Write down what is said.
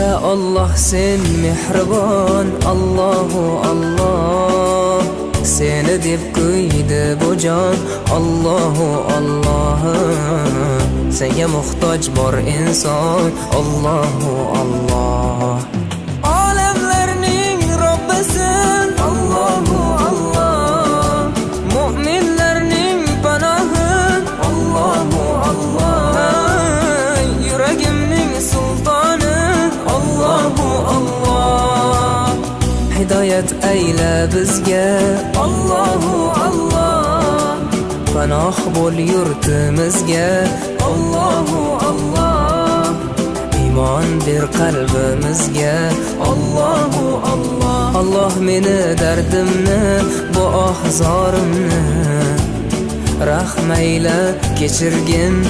Ha Allah sen mehribon, Allahu Allah. Seni deb qo'ydi bu jon, Allahu Allah. Senga muhtoj bor inson, Allahu Allah. Olamlarning Robbisin, Allahu Allah. Mu'minlarning panohi, Allahu Allah. Yuragimning sultoni, Allahu Allah. Hidoyat ayla bizga, Allahu Allah. Panoh bo'l yurtimizga, Allahu Allah. Iymon ber qalbimizga, Allahu Allah. Allah meni dardimni, bu ohzorimni rahmayla kechirgin,